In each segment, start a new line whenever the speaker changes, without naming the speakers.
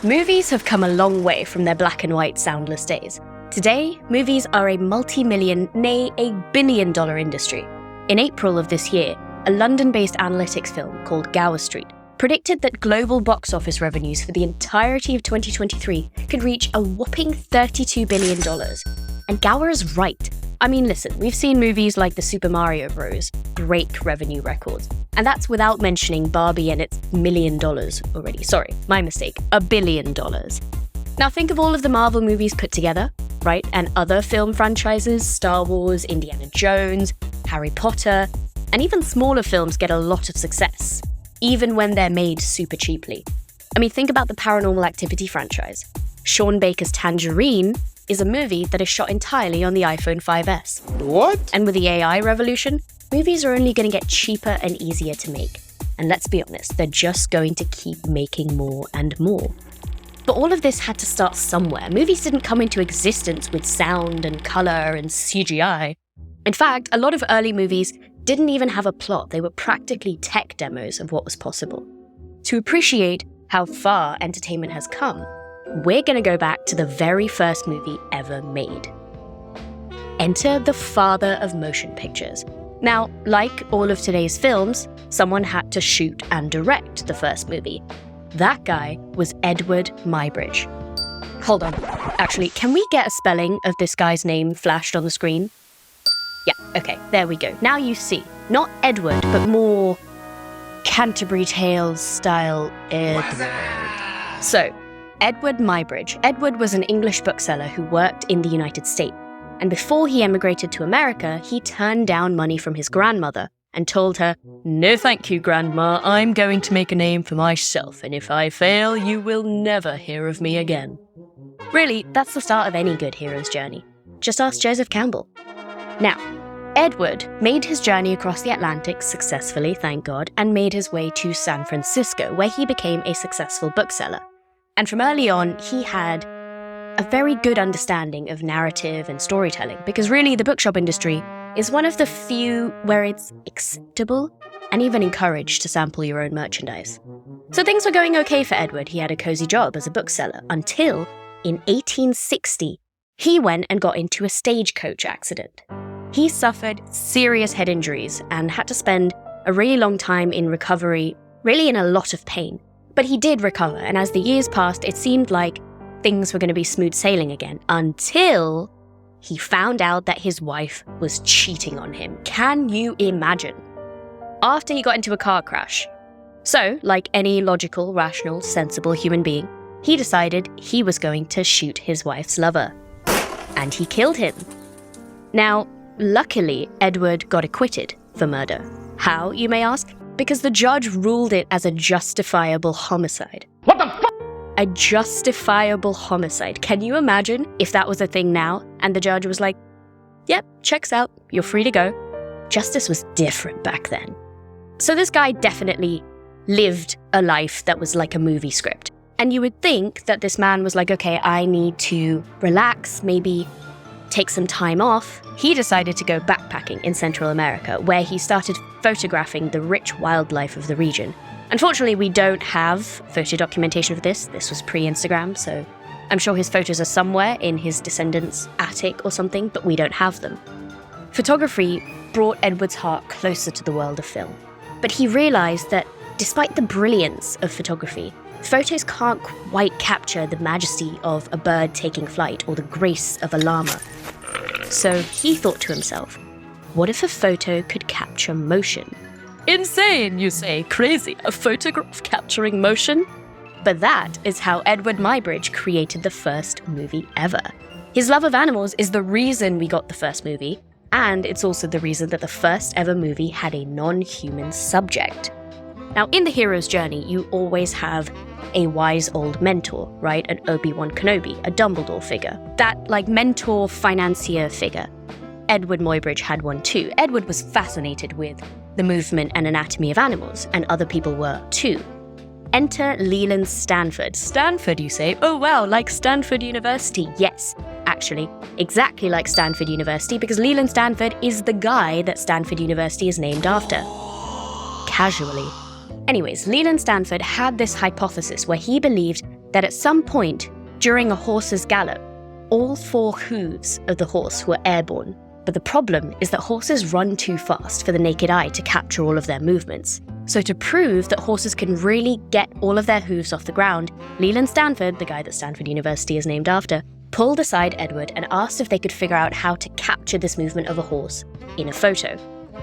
Movies have come a long way from their black and white soundless days. Today, movies are a multi-million, nay, a billion-dollar industry. In April of this year, a London-based analytics firm called Gower Street predicted that global box office revenues for the entirety of 2023 could reach a whopping $32 billion. And Gower is right. I mean, listen, we've seen movies like the Super Mario Bros. Break revenue records. And that's without mentioning Barbie and its $1 million already. Sorry, my mistake, $1 billion. Now think of all of the Marvel movies put together, right? And other film franchises, Star Wars, Indiana Jones, Harry Potter, and even smaller films get a lot of success, even when they're made super cheaply. I mean, think about the Paranormal Activity franchise. Sean Baker's Tangerine is a movie that is shot entirely on the iPhone 5S.
What?
And with the AI revolution, movies are only going to get cheaper and easier to make. And let's be honest, they're just going to keep making more and more. But all of this had to start somewhere. Movies didn't come into existence with sound and color and CGI. In fact, a lot of early movies didn't even have a plot. They were practically tech demos of what was possible. To appreciate how far entertainment has come, we're going to go back to the very first movie ever made. Enter the father of motion pictures. Now, like all of today's films, someone had to shoot and direct the first movie. That guy was Eadweard Muybridge. Hold on. Actually, can we get a spelling of this guy's name flashed on the screen? Yeah, okay, there we go. Now you see. Not Edward, but more Canterbury Tales style Edward. So, Eadweard Muybridge. Edward was an English bookseller who worked in the United States. And before he emigrated to America, he turned down money from his grandmother and told her, "No thank you, Grandma, I'm going to make a name for myself, and if I fail, you will never hear of me again." Really, that's the start of any good hero's journey. Just ask Joseph Campbell. Now, Edward made his journey across the Atlantic successfully, thank God, and made his way to San Francisco, where he became a successful bookseller. And from early on, he had a very good understanding of narrative and storytelling, because really the bookshop industry is one of the few where it's acceptable and even encouraged to sample your own merchandise. So things were going okay for Edward. He had a cozy job as a bookseller until, in 1860, he went and got into a stagecoach accident. He suffered serious head injuries and had to spend a really long time in recovery, really in a lot of pain. But he did recover, and as the years passed, it seemed like things were going to be smooth sailing again, until he found out that his wife was cheating on him. Can you imagine? After he got into a car crash. So, like any logical, rational, sensible human being, he decided he was going to shoot his wife's lover. And he killed him. Now, luckily, Edward got acquitted for murder. How, you may ask? Because the judge ruled it as a justifiable homicide.
What the fuck?
A justifiable homicide. Can you imagine if that was a thing now and the judge was like, "Yep, checks out, you're free to go." Justice was different back then. So this guy definitely lived a life that was like a movie script. And you would think that this man was like, okay, I need to relax, maybe take some time off. He decided to go backpacking in Central America, where he started photographing the rich wildlife of the region. Unfortunately, we don't have photo documentation of this. This was pre-Instagram, so I'm sure his photos are somewhere in his descendants' attic or something, but we don't have them. Photography brought Edward's heart closer to the world of film. But he realized that despite the brilliance of photography, photos can't quite capture the majesty of a bird taking flight or the grace of a llama. So he thought to himself, what if a photo could capture motion? Insane, you say, crazy, a photograph capturing motion? But that is how Eadweard Muybridge created the first movie ever. His love of animals is the reason we got the first movie, and it's also the reason that the first ever movie had a non-human subject. Now, in the hero's journey, you always have a wise old mentor, right? An Obi-Wan Kenobi, a Dumbledore figure. That, like, mentor, financier figure. Eadweard Muybridge had one too. Edward was fascinated with the movement and anatomy of animals, and other people were too. Enter Leland Stanford. Stanford, you say? Oh wow, like Stanford University. Yes, actually, exactly like Stanford University, because Leland Stanford is the guy that Stanford University is named after. Casually. Anyways, Leland Stanford had this hypothesis where he believed that at some point, during a horse's gallop, all 4 hooves of the horse were airborne. But the problem is that horses run too fast for the naked eye to capture all of their movements. So to prove that horses can really get all of their hooves off the ground, Leland Stanford, the guy that Stanford University is named after, pulled aside Eadweard and asked if they could figure out how to capture this movement of a horse in a photo.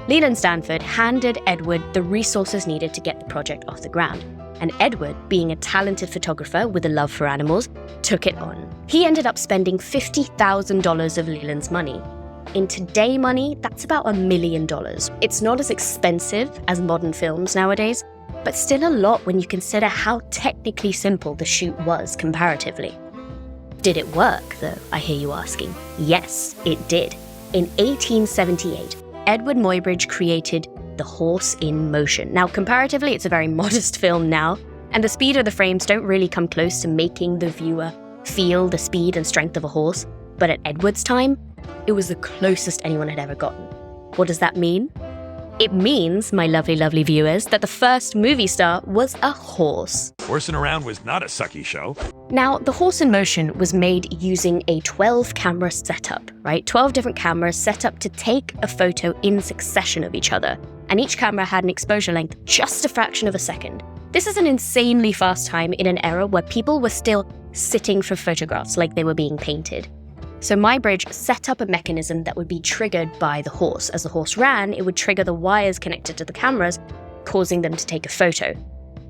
Leland Stanford handed Eadweard the resources needed to get the project off the ground. And Eadweard, being a talented photographer with a love for animals, took it on. He ended up spending $50,000 of Leland's money. In today money, that's about $1 million. It's not as expensive as modern films nowadays, but still a lot when you consider how technically simple the shoot was comparatively. Did it work, though, I hear you asking? Yes, it did. In 1878, Eadweard Muybridge created The Horse in Motion. Now, comparatively, it's a very modest film now, and the speed of the frames don't really come close to making the viewer feel the speed and strength of a horse, but at Eadweard's time, it was the closest anyone had ever gotten. What does that mean? It means, my lovely, lovely viewers, that the first movie star was a horse.
Horsing around was not a sucky show.
Now, The Horse in Motion was made using a 12-camera setup, right? 12 different cameras set up to take a photo in succession of each other. And each camera had an exposure length just a fraction of a second. This is an insanely fast time in an era where people were still sitting for photographs like they were being painted. So Muybridge set up a mechanism that would be triggered by the horse. As the horse ran, it would trigger the wires connected to the cameras, causing them to take a photo.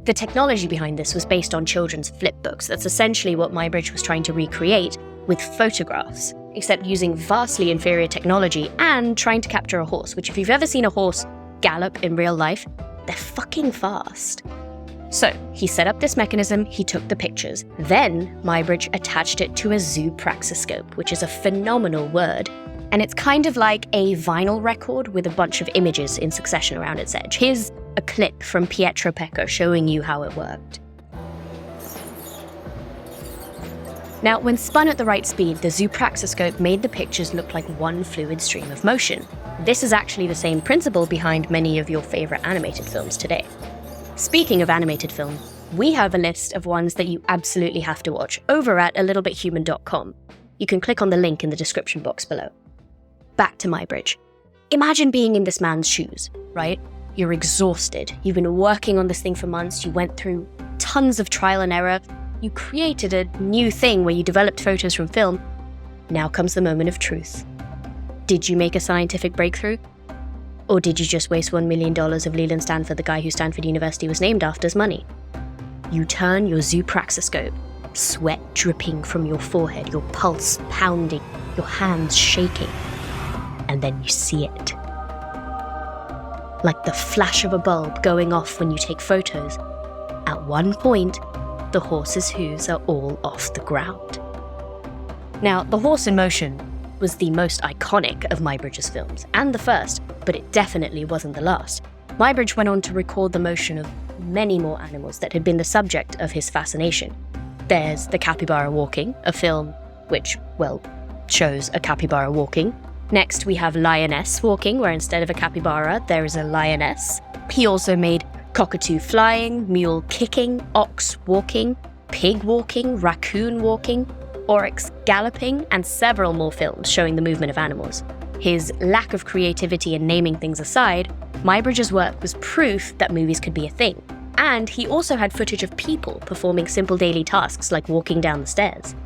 The technology behind this was based on children's flip books. That's essentially what Muybridge was trying to recreate with photographs, except using vastly inferior technology and trying to capture a horse, which if you've ever seen a horse gallop in real life, they're fucking fast. So he set up this mechanism, he took the pictures. Then Muybridge attached it to a zoopraxiscope, which is a phenomenal word. And it's kind of like a vinyl record with a bunch of images in succession around its edge. Here's a clip from Pietro Pecco showing you how it worked. Now, when spun at the right speed, the zoopraxiscope made the pictures look like one fluid stream of motion. This is actually the same principle behind many of your favorite animated films today. Speaking of animated film, we have a list of ones that you absolutely have to watch over at alittlebithuman.com. You can click on the link in the description box below. Back to Muybridge. Imagine being in this man's shoes, right? You're exhausted. You've been working on this thing for months. You went through tons of trial and error. You created a new thing where you developed photos from film. Now comes the moment of truth. Did you make a scientific breakthrough? Or did you just waste $1 million of Leland Stanford, the guy who Stanford University was named after's money? You turn your zoopraxiscope, sweat dripping from your forehead, your pulse pounding, your hands shaking, and then you see it. Like the flash of a bulb going off when you take photos. At one point, the horse's hooves are all off the ground. Now, The Horse in Motion was the most iconic of Muybridge's films, and the first, but it definitely wasn't the last. Muybridge went on to record the motion of many more animals that had been the subject of his fascination. There's The Capybara Walking, a film which, well, shows a capybara walking. Next, we have Lioness Walking, where instead of a capybara, there is a lioness. He also made Cockatoo Flying, Mule Kicking, Ox Walking, Pig Walking, Raccoon Walking, Oryx Galloping, and several more films showing the movement of animals. His lack of creativity in naming things aside, Muybridge's work was proof that movies could be a thing. And he also had footage of people performing simple daily tasks like walking down the stairs.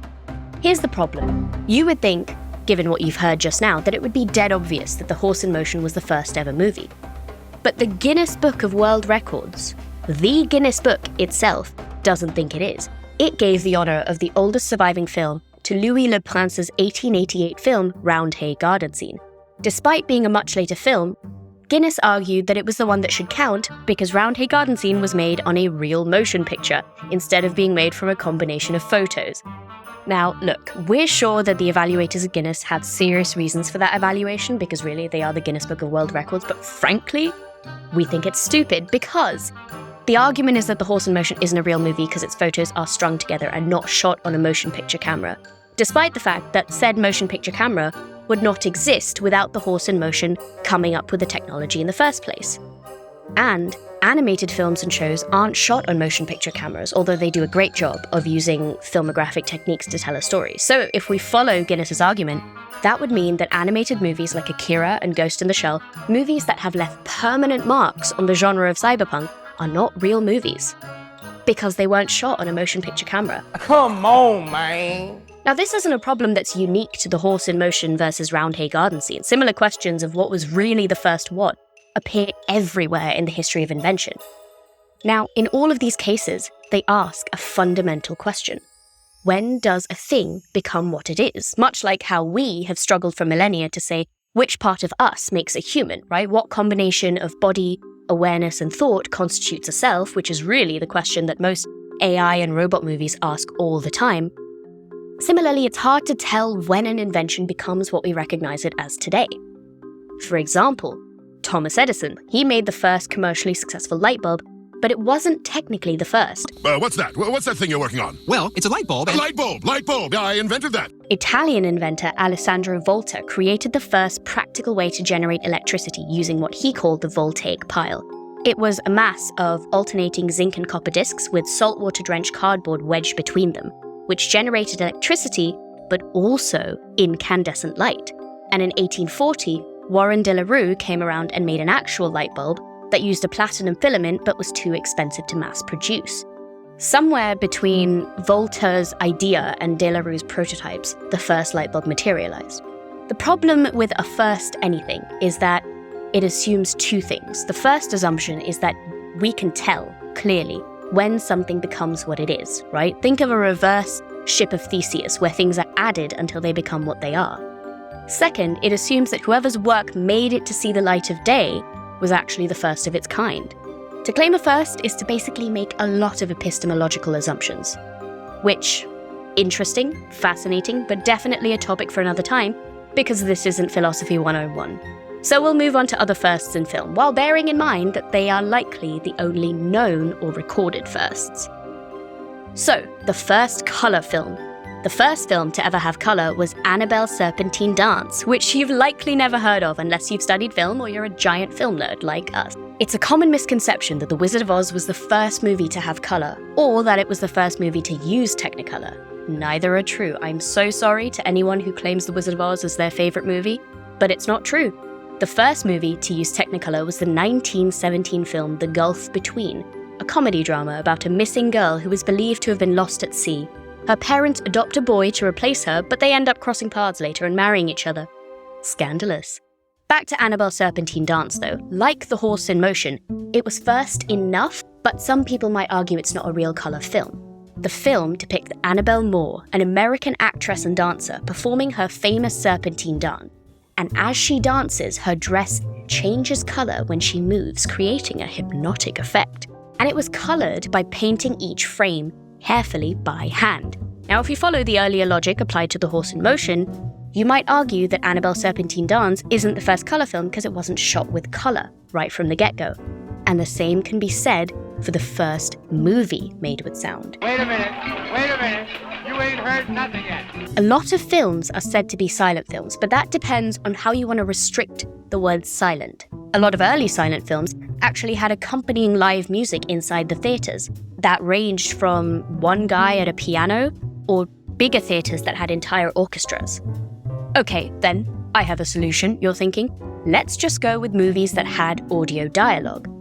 Here's the problem. You would think, given what you've heard just now, that it would be dead obvious that The Horse in Motion was the first ever movie. But the Guinness Book of World Records, the Guinness Book itself, doesn't think it is. It gave the honor of the oldest surviving film to Louis Le Prince's 1888 film Roundhay Garden Scene. Despite being a much later film, Guinness argued that it was the one that should count because Roundhay Garden Scene was made on a real motion picture instead of being made from a combination of photos. Now, look, we're sure that the evaluators at Guinness had serious reasons for that evaluation because really they are the Guinness Book of World Records, but frankly, we think it's stupid because the argument is that The Horse in Motion isn't a real movie because its photos are strung together and not shot on a motion picture camera, despite the fact that said motion picture camera would not exist without The Horse in Motion coming up with the technology in the first place. And animated films and shows aren't shot on motion picture cameras, although they do a great job of using filmographic techniques to tell a story. So if we follow Guinness's argument, that would mean that animated movies like Akira and Ghost in the Shell, movies that have left permanent marks on the genre of cyberpunk, are not real movies. Because they weren't shot on a motion picture camera.
Come on, man.
Now, this isn't a problem that's unique to the Horse in Motion versus Roundhay Garden scene. Similar questions of what was really the first what appear everywhere in the history of invention. Now, in all of these cases, they ask a fundamental question. When does a thing become what it is? Much like how we have struggled for millennia to say which part of us makes a human, right? What combination of body, awareness, and thought constitutes a self, which is really the question that most AI and robot movies ask all the time. Similarly, it's hard to tell when an invention becomes what we recognize it as today. For example, Thomas Edison, he made the first commercially successful light bulb, but it wasn't technically the first.
What's that? What's that thing you're working on?
Well, it's a light bulb.
A light bulb! Light bulb! I invented that!
Italian inventor Alessandro Volta created the first practical way to generate electricity using what he called the voltaic pile. It was a mass of alternating zinc and copper discs with saltwater-drenched cardboard wedged between them, which generated electricity, but also incandescent light. And in 1840, Warren de la Rue came around and made an actual light bulb that used a platinum filament but was too expensive to mass produce. Somewhere between Volta's idea and de la Rue's prototypes, the first light bulb materialized. The problem with a first anything is that it assumes two things. The first assumption is that we can tell clearly when something becomes what it is, right? Think of a reverse ship of Theseus where things are added until they become what they are. Second, it assumes that whoever's work made it to see the light of day was actually the first of its kind. To claim a first is to basically make a lot of epistemological assumptions, which, interesting, fascinating, but definitely a topic for another time, because this isn't Philosophy 101. So we'll move on to other firsts in film, while bearing in mind that they are likely the only known or recorded firsts. So, the first colour film. The first film to ever have colour was Annabelle's Serpentine Dance, which you've likely never heard of unless you've studied film or you're a giant film nerd like us. It's a common misconception that The Wizard of Oz was the first movie to have colour, or that it was the first movie to use Technicolor. Neither are true. I'm so sorry to anyone who claims The Wizard of Oz as their favourite movie, but it's not true. The first movie to use Technicolor was the 1917 film The Gulf Between, a comedy drama about a missing girl who is believed to have been lost at sea. Her parents adopt a boy to replace her, but they end up crossing paths later and marrying each other. Scandalous. Back to Annabelle's Serpentine Dance, though. Like The Horse in Motion, it was first enough, but some people might argue it's not a real colour film. The film depicts Annabelle Moore, an American actress and dancer, performing her famous serpentine dance. And as she dances, her dress changes colour when she moves, creating a hypnotic effect. And it was coloured by painting each frame carefully by hand. Now, if you follow the earlier logic applied to The Horse in Motion, you might argue that Annabelle's Serpentine Dance isn't the first colour film because it wasn't shot with colour right from the get-go. And the same can be said for the first movie made with sound.
Wait a minute. You ain't heard nothing yet.
A lot of films are said to be silent films, but that depends on how you want to restrict the word silent. A lot of early silent films actually had accompanying live music inside the theatres. That ranged from one guy at a piano, or bigger theatres that had entire orchestras. Okay, then, I have a solution, you're thinking. Let's just go with movies that had audio dialogue.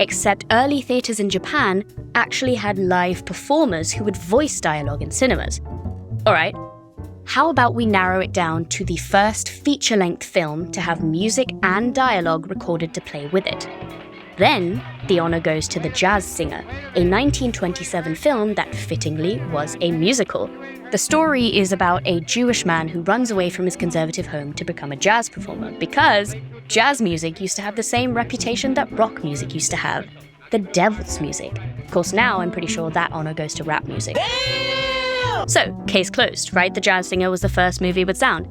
Except early theatres in Japan actually had live performers who would voice dialogue in cinemas. Alright, how about we narrow it down to the first feature-length film to have music and dialogue recorded to play with it? Then, the honour goes to The Jazz Singer, a 1927 film that fittingly was a musical. The story is about a Jewish man who runs away from his conservative home to become a jazz performer because jazz music used to have the same reputation that rock music used to have, the devil's music. Of course, now I'm pretty sure that honour goes to rap music. Damn! So, case closed, right? The Jazz Singer was the first movie with sound.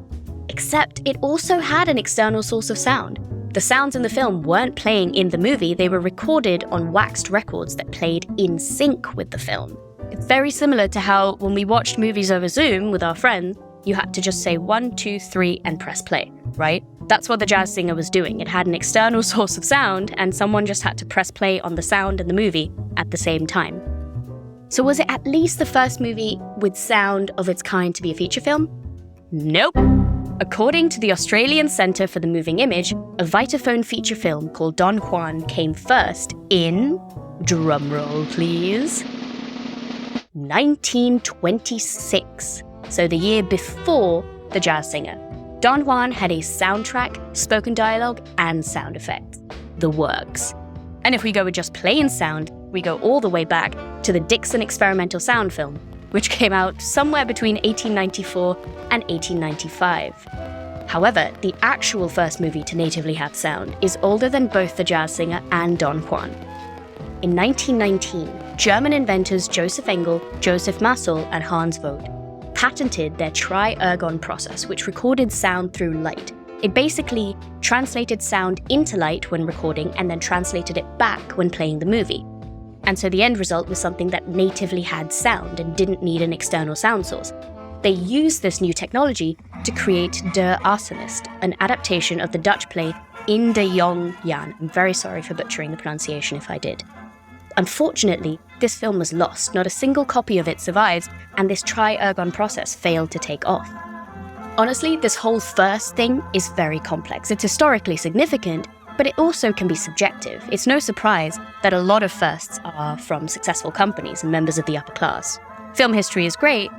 Except it also had an external source of sound. The sounds in the film weren't playing in the movie, they were recorded on waxed records that played in sync with the film. It's very similar to how when we watched movies over Zoom with our friends, you had to just say 1, 2, 3 and press play, right? That's what the jazz singer was doing. It had an external source of sound, and someone just had to press play on the sound and the movie at the same time. So was it at least the first movie with sound of its kind to be a feature film? Nope. According to the Australian Centre for the Moving Image, a Vitaphone feature film called Don Juan came first in, drumroll please, 1926, so the year before The Jazz Singer. Don Juan had a soundtrack, spoken dialogue, and sound effects. The works. And if we go with just plain sound, we go all the way back to the Dixon experimental sound film, which came out somewhere between 1894 and 1895. However, the actual first movie to natively have sound is older than both The Jazz Singer and Don Juan. In 1919, German inventors Joseph Engel, Joseph Massel, and Hans Vogt patented their tri-ergon process, which recorded sound through light. It basically translated sound into light when recording and then translated it back when playing the movie. And so the end result was something that natively had sound and didn't need an external sound source. They used this new technology to create Der Arsonist, an adaptation of the Dutch play In de Jong Jan. I'm very sorry for butchering the pronunciation if I did. Unfortunately, this film was lost. Not a single copy of it survives, and this tri-ergon process failed to take off. Honestly, this whole first thing is very complex. It's historically significant, but it also can be subjective. It's no surprise that a lot of firsts are from successful companies and members of the upper class. Film history is great,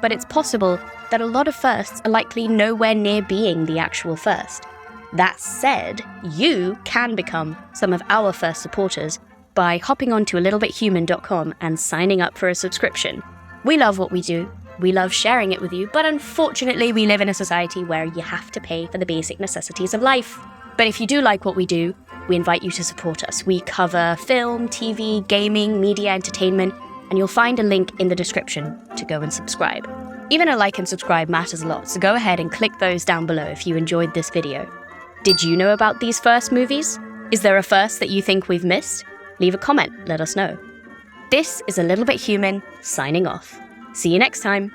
but it's possible that a lot of firsts are likely nowhere near being the actual first. That said, you can become some of our first supporters by hopping onto alittlebithuman.com and signing up for a subscription. We love what we do. We love sharing it with you, but unfortunately we live in a society where you have to pay for the basic necessities of life. But if you do like what we do, we invite you to support us. We cover film, TV, gaming, media, entertainment, and you'll find a link in the description to go and subscribe. Even a like and subscribe matters a lot, so go ahead and click those down below if you enjoyed this video. Did you know about these first movies? Is there a first that you think we've missed? Leave a comment, let us know. This is A Little Bit Human, signing off. See you next time.